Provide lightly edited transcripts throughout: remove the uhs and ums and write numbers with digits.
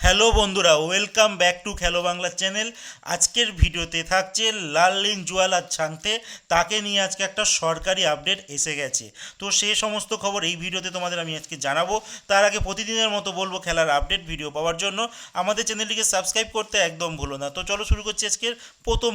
Hello বন্ধুরা, welcome back to খেলো Bangla channel. আজকের ভিডিওতে থাকছে লাললিনজুয়ালা ছাংতে, তাকে নিয়ে আজকে একটা সরকারি আপডেট এসে গেছে। তো সেই সমস্ত খবর এই ভিডিওতে তোমাদের আমি আজকে জানাবো। তার আগে প্রতিদিনের মতো বলবো, খেলার আপডেট ভিডিও পাওয়ার জন্য আমাদের চ্যানেলটিকে সাবস্ক্রাইব করতে একদম ভুলো না। তো চলো শুরু করছি আজকের প্রথম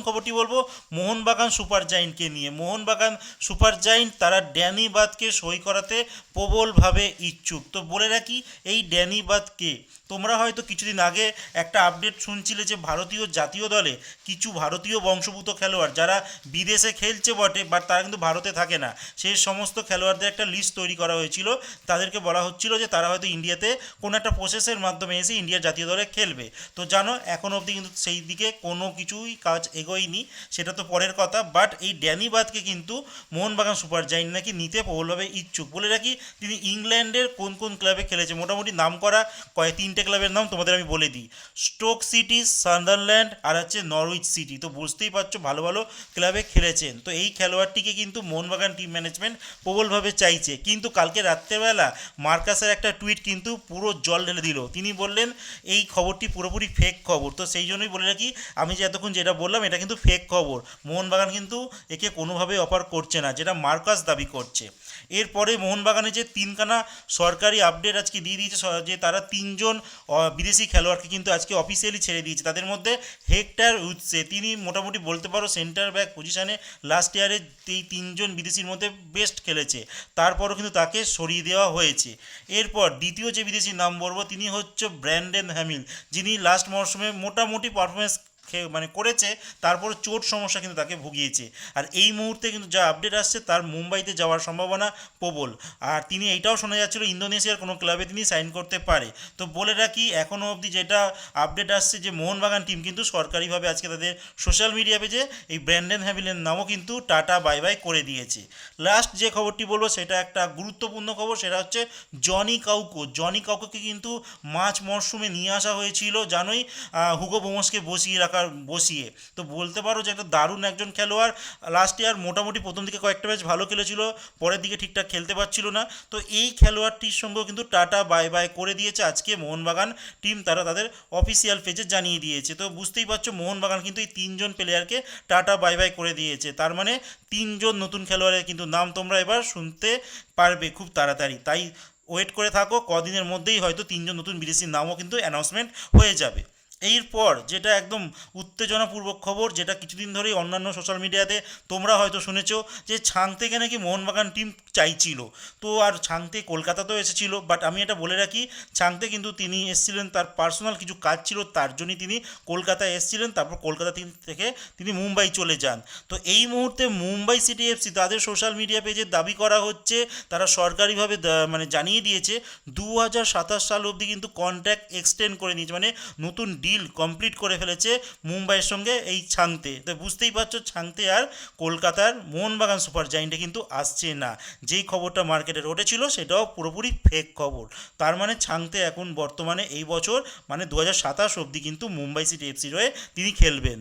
খবরটি বলবো মোহনবাগান সুপার জায়েন্টকে নিয়ে। মোহনবাগান সুপার জায়েন্ট তারা ড্যানি বাদকে সই করাতে প্রবলভাবে ইচ্ছুক। তো বলে রাখি, এই ড্যানি বাদকে তোমরা হয়তো কিছুদিন আগে একটা আপডেট শুনছিলে যে ভারতীয় জাতীয় দলে কিছু ভারতীয় বংশোদ্ভূত খেলোয়াড় যারা বিদেশে খেলছে বটে, বাট তারা কিন্তু ভারতে থাকে না, সেই সমস্ত খেলোয়াড়দের একটা লিস্ট তৈরি করা হয়েছিল। তাদেরকে বলা হচ্ছিল যে তারা হয়তো ইন্ডিয়াতে কোনো একটা প্রসেসের মাধ্যমে এসে ইন্ডিয়ার জাতীয় দলে খেলবে। তো জানো, এখন অবধি কিন্তু সেই দিকে কোনো কিছুই কাজ এগোয়নি, সেটা তো পরের কথা। বাট এই ড্যানি বাদকে কিন্তু মোহনবাগান সুপার জায়েন্ট নাকি নিতে প্রবলভাবে ইচ্ছুক। বলে রাখি, তিনি ইংল্যান্ডের কোন কোন ক্লাবে খেলেছে, মোটামুটি নাম করা তিনটে ক্লাবের নাম তোমাদের আমি বলে দিই: স্টোক সিটি, সান্ডারল্যান্ড আর হচ্ছে নরউইচ সিটি। তো বুঝতেই পারছো ভালো ভালো ক্লাবে খেলেছেন। তো এই খেলোয়াড়টিকে কিন্তু মোহনবাগান টিম ম্যানেজমেন্ট প্রবলভাবে চাইছে। কিন্তু কালকে রাত্রেবেলা মার্কাসের একটা টুইট কিন্তু পুরো জল ঢেলে দিল। তিনি বললেন এই খবরটি পুরোপুরি ফেক খবর। তো সেই জন্যই বলে রাখি, আমি যে এতক্ষণ যেটা বললাম এটা কিন্তু ফেক খবর। মোহনবাগান কিন্তু একে কোনোভাবে অফার করছে না, যেটা মার্কাস দাবি করছে। এরপরে মোহনবাগানে যে তিনখানা সরকারি আপডেট আজকে দিয়ে দিয়েছে, যে তারা তিনজন বিদেশি খেলোয়াড়কে কিন্তু আজকে অফিসিয়ালি ছেড়ে দিয়েছে। তাদের মধ্যে হেক্টর উৎসে, তিনি মোটামুটি বলতে পারো সেন্টার ব্যাক পজিশানে লাস্ট ইয়ারে এই তিনজন বিদেশির মধ্যে বেস্ট খেলেছে, তারপরও কিন্তু তাকে সরিয়ে দেওয়া হয়েছে। এরপর দ্বিতীয় যে বিদেশির নাম বলবো, তিনি হচ্ছে ব্র্যান্ডন হ্যামিল, যিনি লাস্ট মরশুমে মোটামুটি পারফরমেন্স করেছে, তারপর চোট সমস্যা কিন্তু তাকে ভুগিয়েছে। আর এই মুহূর্তে কিন্তু যা আপডেট আসছে, তার মুম্বাইতে যাওয়ার সম্ভাবনা প্রবল। আর তিনি এইটাও শোনা যাচ্ছিল ইন্দোনেশিয়ার কোনো ক্লাবে তিনি সাইন করতে পারে। তো বলে রাখি, এখনও অবধি যেটা আপডেট আসছে যে মোহনবাগান টিম কিন্তু সরকারিভাবে আজকে তাদের সোশ্যাল মিডিয়া পেজে এই ব্র্যান্ডন হ্যামিলের নামও কিন্তু টাটা বাই বাই করে দিয়েছে। লাস্ট যে খবরটি বলবো সেটা একটা গুরুত্বপূর্ণ খবর, সেটা হচ্ছে জনি কাউকে কিন্তু মার্চ মরশুমে নিয়ে আসা হয়েছিল, জানোই, হুগো বোমসকে বসিয়ে। তো বলতে পারো যে একটা দারুণ একজন খেলোয়াড়। লাস্ট ইয়ার মোটামুটি প্রথম দিকে কয়েকটা ম্যাচ ভালো খেলেছিল, পরের দিকে ঠিকঠাক খেলতে পারছিল না। তো এই খেলোয়াড়টির সঙ্গেও কিন্তু টাটা বাই বাই করে দিয়েছে আজকে মোহনবাগান টিম, তারা তাদের অফিসিয়াল পেজে জানিয়ে দিয়েছে। তো বুঝতেই পারছো, মোহনবাগান কিন্তু এই তিনজন প্লেয়ারকে টাটা বাই বাই করে দিয়েছে। তার মানে তিনজন নতুন খেলোয়াড়ের কিন্তু নাম তোমরা এবার শুনতে পারবে খুব তাড়াতাড়ি। তাই ওয়েট করে থাকো, কদিনের মধ্যেই হয়তো তিনজন নতুন বিদেশির নামও কিন্তু অ্যানাউন্সমেন্ট হয়ে যাবে। এরপর যেটা একদম উত্তেজনাপূর্বক খবর, যেটা কিছুদিন ধরেই অন্যান্য সোশ্যাল মিডিয়াতে তোমরা হয়তো শুনেছো, যে ছাংতেকে নাকি মোহনবাগান টিম চাইছিল। তো আর ছাংতে কলকাতাতেও এসেছিল, বাট আমি এটা বলে রাখি, ছাংতে কিন্তু তিনি এসেছিলেন, তার পার্সোনাল কিছু কাজ ছিল, তার জন্যই তিনি কলকাতায় এসেছিলেন। তারপর কলকাতা থেকে তিনি মুম্বাই চলে যান। তো এই মুহূর্তে মুম্বাই সিটি এফসি তাদের সোশ্যাল মিডিয়া পেজে দাবি করা হচ্ছে, তারা সরকারিভাবে মানে জানিয়ে দিয়েছে 2027 সাল অবধি কিন্তু কন্ট্রাক্ট এক্সটেন্ড করে নিয়েছে, মানে নতুন ডিল কমপ্লিট করে ফেলেছে মুম্বাইয়ের সঙ্গে এই ছাংতে। তো বুঝতেই পারছো, ছাংতে আর কলকাতার মোহনবাগান সুপার জায়েন্টে কিন্তু আসছে না। যেই খবরটা মার্কেটে রটেছিল সেটাও পুরোপুরি ফেক খবর। তার মানে ছাংতে এখন বর্তমানে এই বছর মানে 2027 অবধি কিন্তু মুম্বাই সিটি এফসির হয়ে তিনি খেলবেন।